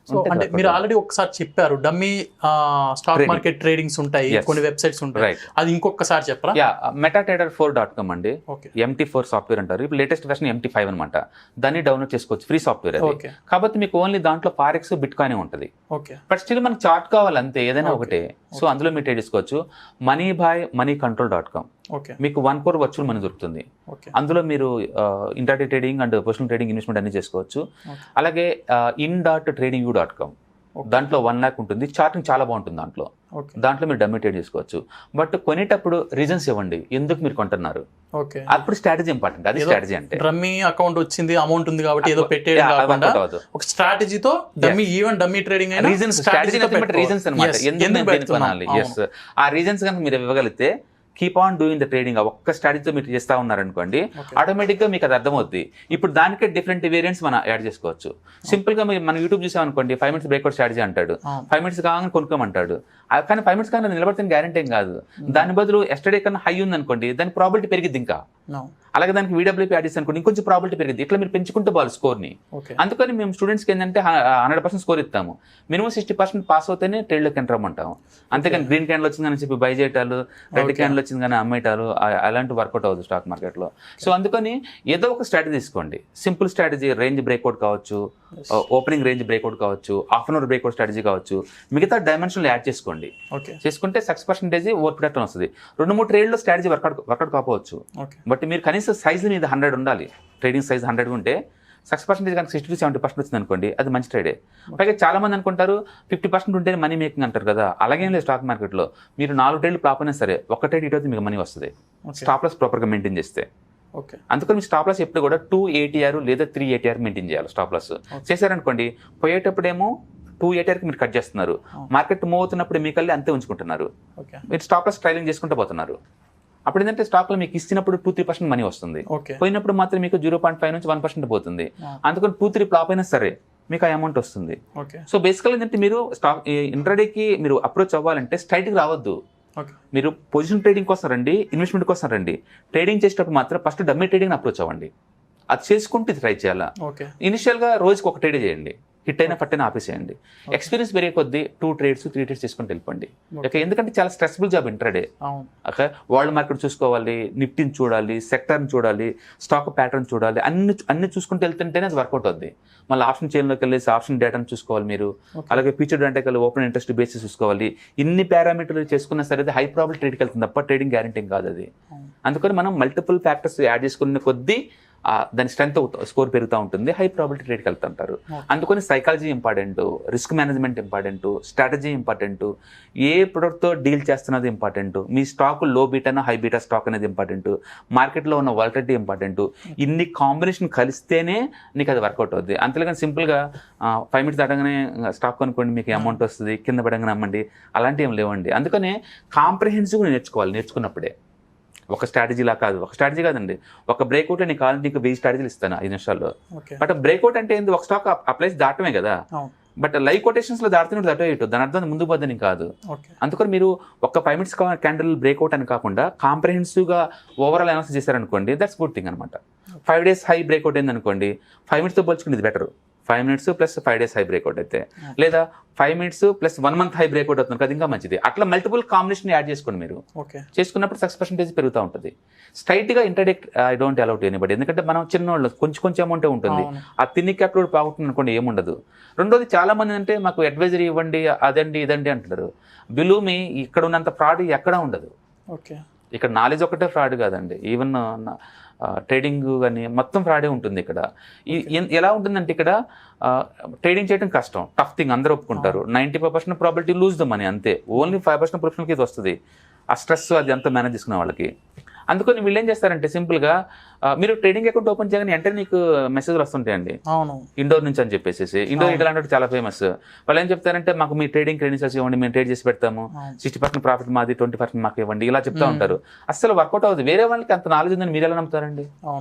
So అంటే మీరు already ఒకసారి చెప్పారు డమ్మీ స్టాక్ మార్కెట్ ట్రేడింగ్స్ ఉంటాయి, కొన్ని వెబ్సైట్స్ ఉంటాయి, అది ఇంకొకసారి చెప్పరా? metatrader4.com అండి. MT4 సాఫ్ట్వేర్ అంటారు. ఇప్పుడు లేటెస్ట్ వెర్షన్ MT5 అనమాట. దాన్ని డౌన్లోడ్ చేసుకోవచ్చు, ఫ్రీ సాఫ్ట్వేర్ అది. కాబట్టి మీకు ఓన్లీ దాంట్లో ఫారెక్స్ బిట్కాయిన్ ఉంటుంది. బట్ స్టిల్ మనకి చార్ట్ కావాలి అంతే, ఏదైనా ఒకటే. సో అందులో మీరు ట్రేడ్ చేసుకోవచ్చు. moneycontrol.com మీకు 1 crore వర్చువల్ మనీ దొరుకుతుంది. అందులో మీరు intraday trading and positional trading investment అన్ని చేసుకోవచ్చు. అలాగే in.tradingu.com దాంట్లో 1 lakh ఉంటుంది. చార్టింగ్ చాలా బాగుంటుంది దాంట్లో మీరు డమ్మీ ట్రేడ్ చేసుకోవచ్చు. బట్ కొనేటప్పుడు రీజన్స్ ఇవ్వండి ఎందుకు మీరు కొంటున్నారు. అప్పుడు స్ట్రాటజీ ఇంపార్టెంట్. అది స్ట్రాటజీ అంటే డమ్మీ అకౌంట్ వచ్చింది, అమౌంట్ ఉంది కాబట్టి ఏదో పెట్టేయడం కాకుండా ఒక స్ట్రాటజీతో డమ్మీ ఈవెన్ డమ్మీ ట్రేడింగ్ అయినా రీజన్స్ అన్నమాట. ఎందుకు కొనాలి, ఆ రీజన్స్ కనుక మీరు ఇవ్వగలిగితే keep on doing the trading. ఒక్క స్ట్రాటజీతో మీరు చేస్తా ఉన్నారనుకోండి, ఆటోమేటిక్గా మీకు అది అర్థమవుద్ది. ఇప్పుడు దానికే డిఫరెంట్ వేరియంట్స్ మనం యాడ్ చేసుకోవచ్చు. సింపుల్గా మనం యూట్యూబ్ చూసామనుకోండి, 5 minutes బ్రేక్అవుట్ స్ట్రాటజీ అంటాడు, 5 minutes కాగానే కొనుక్కోమంటాడు. కానీ 5 minutes కానీ నిలబడితే గ్యారెంటీ ఏం కాదు. దాని బదులు ఎస్టర్డే కన్నా హై ఉందనుకోండి, దాని ప్రాబిలిటీ పెరిగిద్ది ఇంకా. అలాగే దానికి VWP యాడ్ చేసి అనుకోండి, ఇంకొంచెం ప్రాబిలిటీ పెరిగింది. ఇట్లా మీరు పెంచుకుంటూ పోవాలి స్కోర్ని. అందుకని మేము స్టూడెంట్స్కి ఏంటంటే 100% స్కోర్ ఇస్తాము. మినిమం 60% పాస్ అవుతేనే ట్రేడ్లోకి ఎంటర్ అవ్వమంటాము. అంతేకాని గ్రీన్ క్యాండిల్ వచ్చిందని చెప్పి బై చేయటాలు, రెడ్ క్యాండిల్ వచ్చింది కానీ అమ్మేటాలు, అలాంటి వర్కౌట్ అవ్వదు స్టాక్ మార్కెట్లో. సో అందుకని ఏదో ఒక స్ట్రాటజీ తీసుకోండి. సింపుల్ స్ట్రాటజీ, రేంజ్ బ్రేక్అవుట్ కావచ్చు, ఓపెనింగ్ రేంజ్ బ్రేక్అవుట్ కావచ్చు, half an hour breakout strategy కావచ్చు, మిగతా డైమెన్షన్లు యాడ్ చేసుకోండి. చేసుకుంటే 6% ఓవర్ ప్రొడక్ట్ వస్తుంది. 2-3 ట్రేడ్లో స్ట్రాటజీ వర్కౌట్ కాకపోవచ్చు, బట్ మీరు కనీసం సైజ్ మీద 100 ఉండాలి. ట్రేడింగ్ సైజ్ 100 ఉంటే 6% కనుక 60-70% వచ్చింది అనుకోండి, అది మంచి ట్రేడే. పైగా చాలా మంది అనుకుంటారు 50% ఉంటే మనీ మేకింగ్ అంటారు కదా. అలాగేం లేదు స్టాక్ మార్కెట్లో. మీరు 4 ట్రేడ్లు ఫ్లాప్ అయినా సరే, ఒక్క ట్రేడ్ ఇటు మీకు మనీ వస్తుంది, స్టాప్ లాస్ ప్రాపర్గా మెయింటైన్ చేస్తే. అందుకని మీ స్టాప్ లాస్ ఎప్పుడు కూడా 2 ATR లేదా 3 ATR మెయింటైన్ చేయాలి. స్టాప్ లాస్ చేశారనుకోండి, పోయేటప్పుడేమో 2 ATRకి మీరు కట్ చేస్తున్నారు, మార్కెట్ మూవ్ అవుతున్నప్పుడు మీకల్లి అంతే ఉంచుకుంటున్నారు. మీరు స్టాప్ లాస్ ట్రైలింగ్ చేసుకుంటూ పోతున్నారు. అప్పుడు ఏంటంటే స్టాక్లో మీకు ఇచ్చినప్పుడు 2-3% మనీ వస్తుంది, పోయినప్పుడు మాత్రం మీకు 0.5 నుంచి 1% పోతుంది. అందుకని 2-3 ఫ్లాప్ అయినా సరే మీకు ఆ అమౌంట్ వస్తుంది. సో బేసికల్ ఏంటంటే మీరు స్టాక్ ఇంట్రాడేకి మీరు అప్రోచ్ అవ్వాలంటే స్ట్రైట్గా రావద్దు. మీరు పొజిషన్ ట్రేడింగ్ కోసం రండి, ఇన్వెస్ట్మెంట్ కోసం రండి. ట్రేడింగ్ చేసేటప్పుడు మాత్రం ఫస్ట్ డమ్మీ ట్రేడింగ్ అప్రోచ్ అవ్వండి. అది చేసుకుంటే ట్రై చేయాలా. ఇనిషియల్గా రోజుకి ఒక ట్రేడ్ చేయండి, హిట్ అయినా పట్టిన ఆపేసేయండి. ఎక్స్పీరియన్స్ పెరిగే కొద్దీ 2 trades 3 trades చేసుకుంటూ వెళ్ళిపోండి. ఓకే, ఎందుకంటే చాలా stressful job intraday. Okay, world market చూసుకోవాలి, నిఫ్టీని చూడాలి, సెక్టర్ని చూడాలి, స్టాక్ ప్యాటర్న్ చూడాలి, అన్ని చూసుకుంటూ వెళ్తుంటేనే అది వర్కౌట్ అవుద్ది. మళ్ళీ ఆప్షన్ చైన్లోకి వెళ్ళేసి ఆప్షన్ డేటాను చూసుకోవాలి మీరు. అలాగే ఫ్యూచర్ డేటాకి వెళ్ళి ఓపెన్ ఇంట్రెస్ట్ బేసిస్ చూసుకోవాలి. ఇన్ని పారామీటర్లు చేసుకున్నా సరే హై ప్రాబిలిటీ ట్రేడ్కి వెళ్తుంది తప్ప ట్రేడింగ్ గ్యారెంటీ కాదు అది. అందుకని మనం మల్టిపుల్ ఫ్యాక్టర్స్ యాడ్ చేసుకున్న కొద్దీ దాని స్ట్రెంత్ స్కోర్ పెరుగుతూ ఉంటుంది, హై ప్రాబిలిటీ ట్రేడ్కి వెళ్తుంటారు. అందుకని psychology important, risk management important, strategy important, ఏ ప్రొడక్ట్తో డీల్ చేస్తున్నది ఇంపార్టెంట్, మీ స్టాక్ లో బీటా హై బీటా స్టాక్ అనేది ఇంపార్టెంట్, మార్కెట్లో ఉన్న వాలటిలిటీ ఇంపార్టెంట్. ఇన్ని కాంబినేషన్ కలిస్తేనే నీకు అది వర్కౌట్ అవుద్ది. అంతేగాని సింపుల్గా 5 minutes దాటగానే స్టాక్ కొనుక్కోండి మీకు అమౌంట్ వస్తుంది, కింద పడంగానే అమ్మండి, అలాంటివి ఏం లేవండి. అందుకనే కాంప్రహెన్సివ్గా నేర్చుకున్నప్పుడే. ఒక స్ట్రాటజీలా కాదు, ఒక స్ట్రాటజీ కాదండి, ఒక బ్రేక్అవుట్ నీకు కావాలంటే నీకు 1000 స్ట్రాటజీలు ఇస్తాను 5 నిమిషాల్లో. బట్ బ్రేక్అవుట్ అంటే ఏంది, ఒక స్టాక్ అప్లైస్ దాటమే కదా. బట్ లైవ్ కొటేషన్స్లో దాటుతున్నట్టు దాటో ఇటు, దాని అర్థం ముందు పోద్దని కాదు. అందుకని మీరు ఒక 5 minutes క్యాండిల్ బ్రేక్అవుట్ అని కాకుండా కాంప్రహెన్సివ్గా ఓవరాల్ అనాలిసిస్ చేశారనుకోండి, దట్స్ గుడ్ థింగ్ అనమాట. 5 days హై బ్రేక్అవుట్ అయింది అనుకోండి, 5 minutesతో పోల్చుకుంటే ఇది better. 5 minutes plus 5 days high breakout అయితే, లేదా 5 minutes plus 1 month high breakout అవుతుంది కదా, ఇంకా మంచిది. అట్లా మల్టిపుల్ కాంబినేషన్ యాడ్ చేసుకోండి మీరు. చేసుకున్నప్పుడు 6% పెరుగుతూ ఉంటుంది. స్ట్రైట్గా ఇంటర్డెక్ట్ ఐ డోంట్ అలౌట్ ఎనీబడి, ఎందుకంటే మనం చిన్నవాళ్ళు కొంచెం అమౌంటే ఉంటుంది. ఆ తిన్ని క్యాపిటల్ బాగుంటుంది అనుకోండి, ఏముండదు. రెండోది చాలా మంది అంటే మాకు అడ్వైజరీ ఇవ్వండి, అదండి ఇదండి అంటున్నారు. బిలీవ్ మీ, ఇక్కడ ఉన్నంత ఫ్రాడ్ ఎక్కడా ఉండదు. ఇక్కడ నాలెడ్జ్ ఒకటే ఫ్రాడ్ కాదండి, ఈవెన్ ట్రేడింగ్ కానీ మొత్తం ఫ్రాడే ఉంటుంది ఇక్కడ. ఎలా ఉంటుందంటే ఇక్కడ ట్రేడింగ్ చేయడం కష్టం, టఫ్ థింగ్, అందరూ ఒప్పుకుంటారు. 95% ప్రాబిలిటీ లూజ్ ద మనీ అంతే. ఓన్లీ 5% ప్రొఫెషనల్కి ఇది వస్తుంది, ఆ స్ట్రెస్ అది అంతా మేనేజ్ చేసుకునే వాళ్ళకి. అందుకని వీళ్ళు ఏం చేస్తారంటే సింపుల్గా మీరు ట్రేడింగ్ అకౌంట్ ఓపెన్ చేయగానే వెంటనే నీకు మెసేజ్లు వస్తుంటాయండి, ఇండోర్ నుంచి అని చెప్పేసి. ఇండోర్ ఇట్లాంటి చాలా ఫేమస్. వాళ్ళు ఏం చెప్తారంటే మాకు మీ ట్రేడింగ్ క్రెడెన్షియల్స్ ఇవ్వండి, మేము ట్రేడ్ చేసి పెడతాము, 60% ప్రాఫిట్ మాది, 20% మాకు ఇవ్వండి, ఇలా చెప్తా ఉంటారు. అసలు వర్కౌట్ అవుతుంది. వేరే వాళ్ళకి అంత నాలెడ్జ్ ఉందని మీరు ఎలా నమ్ముతారండి?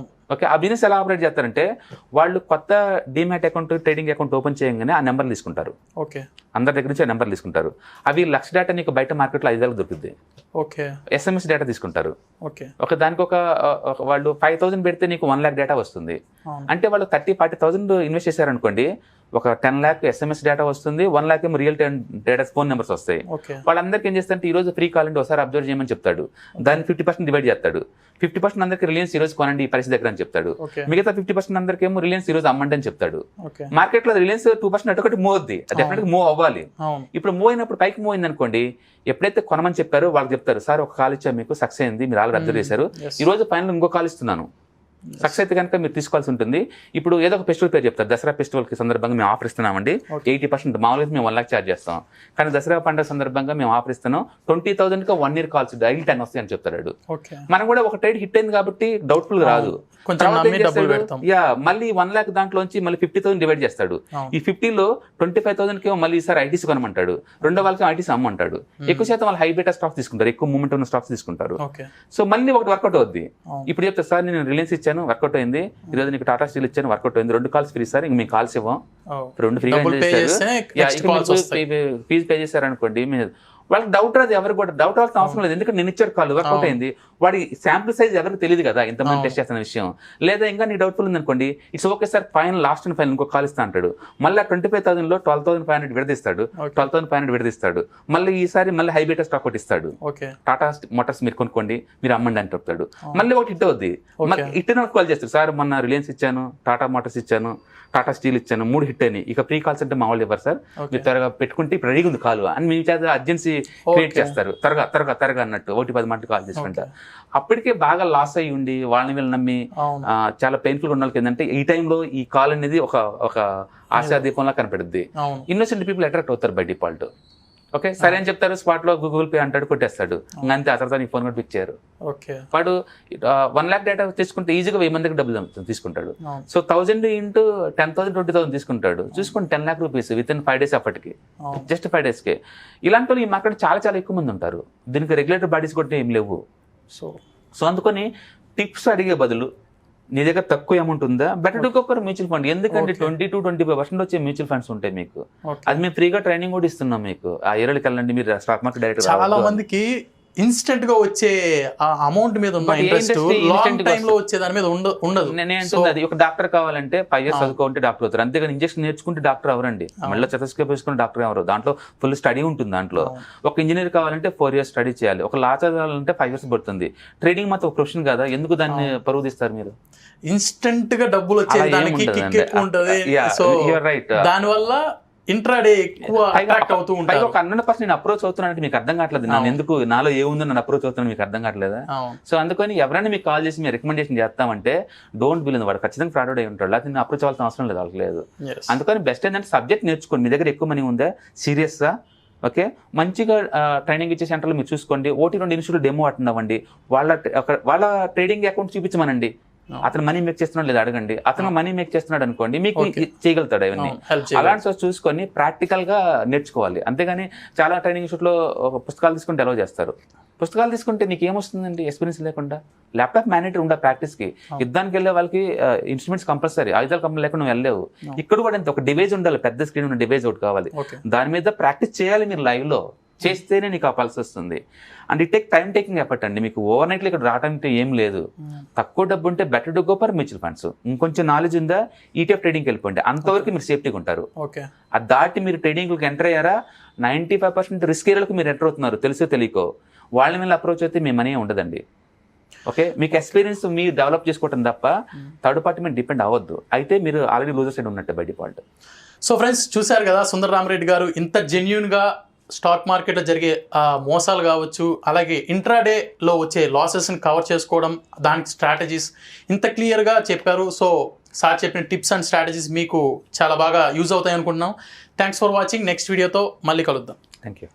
ఓకే, ఆ బిజినెస్ ఎలా ఆపరేట్ చేస్తారంటే వాళ్ళు కొత్త demat account, trading account open చేయగానే ఆ నెంబర్లు తీసుకుంటారు. అందరి దగ్గర నుంచి ఆ నెంబర్లు తీసుకుంటారు. అవి లక్ష డేటా నీకు బయట మార్కెట్లో 5,000 దొరుకుతుంది. SMS డేటా తీసుకుంటారు. దానికి వాళ్ళు 5,000 పెడితే నీకు 1 lakh డేటా వస్తుంది. అంటే వాళ్ళు 30,000-40,000 ఇన్వెస్ట్ చేశారనుకోండి, ఒక 10 lakh SMS డేటా వస్తుంది, 1 lakh ఏమో real time data phone numbers వస్తాయి. వాళ్ళందరికీ ఏం చేస్తారంటే ఈ రోజు ఫ్రీ కాల్ అంటే ఒకసారి అబ్జర్వ్ చేయమని చెప్తాడు, దాన్ని 50% డివైడ్ చేస్తాడు. 50% అందరికి రిలయన్స్ ఈ రోజు కొనండి ఈ పరిస్థితి దగ్గర అని చెప్తాడు, మిగతా 50% అందరికి ఏమో రిలయన్స్ ఈ రోజు అమ్మండి అని చెప్తాడు. మార్కెట్ లో రిలయన్స్ 2% అటు మూవ్ అవుద్ది, అది డెఫినెట్ మూవ్ అవ్వాలి. ఇప్పుడు మూవ్ అయినప్పుడు పైకి మూవ్ అయింది అనుకోండి, ఎప్పుడైతే కొనమని చెప్పారో వాళ్ళకి చెప్తారు, సార్ ఒక కాల్ ఇచ్చా మీకు సక్సెస్ అయింది, మీరు ఆల్రెడీ అబ్జర్వ్ చేశారు, ఈ రోజు ఫైనల్ ఇంకో కాల్ ఇస్తున్నాను, సక్సెస్ అయితే కనుక మీరు తీసుకోవాల్సి ఉంటుంది. ఇప్పుడు ఏదో ఒక ఫెస్టివల్ పేరు చెప్తారు, దసరా ఫెస్టివల్ కి సందర్భంగా మేము ఆఫర్ ఇస్తున్నామండి 80%, మామూలుగా మేము 1 lakh ఛార్జ్ చేస్తాం, కానీ దసరా పండుగ సందర్భంగా మేము ఆఫర్ ఇస్తున్నాం 20,000 కి 1 year కాల్స్ డైలీ 10 వస్తాయి అని చెప్తాడు. మనం కూడా ఒక ట్రేడ్ హిట్ అయింది కాబట్టి డౌట్ఫుల్ రాదు, మళ్ళీ 1 lakh దాంట్లోంచి మళ్ళీ 50,000 డివైడ్ చేస్తాడు. ఈ 50లో 25,000 కి మళ్ళీ ఈసారి ఐటీసీ కొనమంటాడు, రెండో వాళ్ళకి ఐటీసీ అమ్మంటాడు. ఎక్కువ శాతం వాళ్ళు హై బేటా స్టాక్స్ తీసుకుంటారు, ఎక్కువ మూమెంట్ ఉన్న స్టాక్స్ తీసుకుంటారు. సో మళ్ళీ ఒకటి వర్కౌట్ అవుద్ది. ఇప్పుడు చెప్తా, సార్ నేను రిలయన్స్ ఇచ్చాను వర్కౌట్ అయింది, ఈ రోజు నీకు టాటా స్టీల్ ఇచ్చాను వర్కౌట్ అయింది, 2 కాల్స్ ఫ్రీ సార్, ఇంక మీకు కాల్స్ ఇవ్వం, 2 ఫ్రీగా ఫీజు పే చేశారనుకోండి, వాళ్ళకి డౌట్ రాదు, ఎవరికి కూడా డౌట్ రావాల్సిన అవసరం లేదు, ఎందుకంటే నేను ఇచ్చారు కాల్ వర్కౌట్ అయింది, వాడి శాంపుల్ సైజ్ ఎవరికి తెలియదు కదా ఇంతమంది టెస్ట్ చేస్తున్న విషయం. లేదా ఇంకా నీ డౌట్ఫుల్ ఉంది అనుకోండి, it's okay sir final last and final ఇంకో కాల్ ఇస్తా అంటాడు, మళ్ళీ 25,000 లో 12,500 విడదీస్తాడు, 12,500 విడదీస్తాడు, మళ్ళీ ఈసారి మళ్ళీ హై బేటా స్టాక్ ఒకటి ఇస్తాడు, టాటా మోటార్స్ మీరు కొనుక్కోండి మీరు అమ్మండి అని చెప్తాడు, మళ్ళీ ఒకటి హిట్ అవుద్ది, హిట్ అయిన కాల్ చేస్తాడు, సార్ మొన్న రిలయన్స్ ఇచ్చాను, టాటా మోటార్స్ ఇచ్చాను, టాటా స్టీల్ ఇచ్చాను, 3 హిట్ అయినాయి, ఇక ఫ్రీ కాల్స్ అంటే మామూలు ఇవ్వరు సార్, మీరు త్వరగా పెట్టుకుంటే ఇప్పుడు రెడీగా ఉంది కాల్ అని మీ చేత అర్జెన్సీ క్రియేట్ చేస్తారు, త్వరగా అన్నట్టు 1-10 మంది కాల్ చేసుకుంటా. అప్పటికే బాగా లాస్ అయ్యి ఉండి వాళ్ళని వీళ్ళు నమ్మి చాలా పెయిన్ఫుల్ ఉన్న వాళ్ళకి ఏంటంటే ఈ టైంలో ఈ కాల్ అనేది ఒక ఆశాదీపంలా కనపడుద్ది. ఇన్నోసెంట్ పీపుల్ అట్రాక్ట్ అవుతారు బై డిఫాల్ట్. ఓకే సరే అని చెప్తారు, స్పాట్ లో గూగుల్ పే అంటాడు, కొట్టేస్తాడు, అంతే, ఆ తర్వాత నీ ఫోన్ కూడా పిక్ చేయరు. వాడు 1 lakh డేటా తీసుకుంటే ఈజీగా 1000 మందికి డబ్బులు తీసుకుంటాడు. సో 1000 into 10,000 20,000 తీసుకుంటాడు, చూసుకుంటే 10 lakh rupees with in 5 days అప్పటికి, జస్ట్ 5 days కి. ఇలాంటి వాళ్ళు ఈ మార్కెట్ చాలా ఎక్కువ మంది ఉంటారు, దీనికి రెగ్యులేటర్ బాడీస్ కూడా ఏం లేవు. సో అందుకని టిప్స్ అడిగే బదులు నీ దగ్గర తక్కువ అమౌంట్ ఉందా, better to go mutual fund, ఎందుకంటే 20-25% వచ్చే మ్యూచువల్ ఫండ్స్ ఉంటాయి మీకు, అది మేము ఫ్రీగా ట్రైనింగ్ కూడా ఇస్తున్నాం మీకు, ఆ ఏరియాకి వెళ్ళండి, మీరు స్టాక్ మార్కెట్ డైరెక్ట్. చాలా మందికి ఇన్స్టెంట్ గా వచ్చే ఆ అమౌంట్ మీద ఉన్న ఇంట్రెస్ట్ లాంగ్ టైం లో వచ్చే దాని మీద ఉండదు. నేనే అంటుంది అది, ఒక డాక్టర్ కావాలంటే 5 years చదువుకుంటే డాక్టర్ అవుతారు, అంతేగాని ఇంజక్షన్ నేర్చుకుంటే డాక్టర్ అవరండి, మళ్ళీ చెతస్కోప్ వేసుకుని డాక్టర్ ఎవరు, దాంట్లో ఫుల్ స్టడీ ఉంటుంది. దాంట్లో ఒక ఇంజనీర్ కావాలంటే 4 years స్టడీ చేయాలి, ఒక లా చదవాలంటే 5 years పడుతుంది. ట్రేడింగ్ మాత్రం ఒక ప్రొఫెషన్ కదా, ఎందుకు దాన్ని పరువు తీస్తారు మీరు? ఇన్స్టెంట్ గా డబ్బులు వచ్చేదానికి కిక్ ఎక్కువ ఉంటది, సో దాని వల్ల ఇంట్రాడే ఎక్కువ అట్రాక్ట్ అవుతూ ఉంటారు. ఒక 100% నేను అప్రోచ్ అవుతున్నానంటే మీకు అర్థం కావట్లేదు, నేను ఎందుకు నాలో ఏముందో నన్ను అప్రోచ్ అవుతున్నాను మీకు అర్థం కావట్లేదా? సో అందుకని ఎవరైనా మీకు కాల్ చేసి మీరు రికమెండేషన్ చేస్తామంటే డోంట్ బిలీవ్, వాడు ఖచ్చితంగా ఫ్రాడ్ అయి ఉంటాడు, లేకపోతే నేను అప్రోచ్ అవ్వాల్సిన అవసరం లేదు, వాళ్ళకి లేదు. అందుకని బెస్ట్ ఏంటంటే సబ్జెక్ట్ నేర్చుకోండి, మీ దగ్గర ఎక్కువ మనీ ఉందా సీరియస్గా, ఓకే మంచిగా ట్రైనింగ్ ఇచ్చే సెంటర్లో మీరు చూసుకోండి, 1-2 ఇన్స్టిట్యూట్ డెమో అటెండ్ అవ్వండి, వాళ్ళ ట్రేడింగ్ అకౌంట్ చూపించమనండి, అతను మనీ మేక్ చేస్తున్నాడు లేదా అడగండి, అతను మనీ మేక్ చేస్తున్నాడు అనుకోండి మీకు చేయగలుగుతాడు అవన్నీ. అలాంటి చూసుకొని ప్రాక్టికల్ గా నేర్చుకోవాలి, అంతేగాని చాలా ట్రైనింగ్ ఇన్స్టిట్యూట్ లో పుస్తకాలు తీసుకుంటే అలౌ చేస్తారు. పుస్తకాలు తీసుకుంటే నీకు ఏమొస్తుందండి ఎక్స్పీరియన్స్ లేకుండా? ల్యాప్టాప్ మ్యాండేటరీ ఉండే ప్రాక్టీస్ కి, యుద్ధానికి వెళ్ళే వాళ్ళకి ఇన్స్ట్రుమెంట్స్ కంపల్సరీ, ఆయుధాలు కంపెనీ లేకుండా నువ్వు వెళ్ళలేవు. ఇక్కడ కూడా ఒక డివైజ్ ఉండాలి, పెద్ద స్క్రీన్ ఉన్న డివైజ్ ఒకటి కావాలి, దాని మీద ప్రాక్టీస్ చేయాలి మీరు లైవ్ లో, చేస్తేనే నీకు ఆ పల్స్ వస్తుంది. And it time taking effort అండి, మీకు ఓవర్ నైట్లో ఇక్కడ రావడానికి ఏం లేదు. తక్కువ డబ్బు ఉంటే better to go for mutual funds, ఇంకొంచెం నాలెడ్జ్ ఉందా ETF ట్రేడింగ్కి వెళ్ళిపోండి, అంతవరకు మీరు సేఫ్టీగా ఉంటారు. అది దాటి మీరు ట్రేడింగ్కి ఎంటర్ అయ్యారా 95% రిస్క్ ఏరియాలకు మీరు ఎంటర్ అవుతున్నారు, తెలుసో తెలియకో, వాళ్ళ మీద అప్రోచ్ అయితే మీ మనీ ఉండదండి. ఓకే మీకు ఎక్స్పీరియన్స్ మీరు డెవలప్ చేసుకోవటం తప్ప థర్డ్ పార్టీ మీద డిపెండ్ అవ్వద్దు, అయితే మీరు ఆల్రెడీ లూజర్ సైడ్ ఉన్నట్టే బై డిఫాల్ట్. సో ఫ్రెండ్స్ చూశారు కదా, సుందర్ రామరెడ్డి గారు ఇంత జెన్యూన్గా స్టాక్ మార్కెట్లో జరిగే మోసాలు కావచ్చు, అలాగే ఇంట్రాడేలో వచ్చే లాసెస్ని కవర్ చేసుకోవడం, దానికి స్ట్రాటజీస్ ఇంత క్లియర్గా చెప్పారు. సో సార్ చెప్పిన టిప్స్ అండ్ స్ట్రాటజీస్ మీకు చాలా బాగా యూజ్ అవుతాయి అనుకుంటున్నాం. Thanks for watching. నెక్స్ట్ వీడియోతో మళ్ళీ కలుద్దాం. Thank you.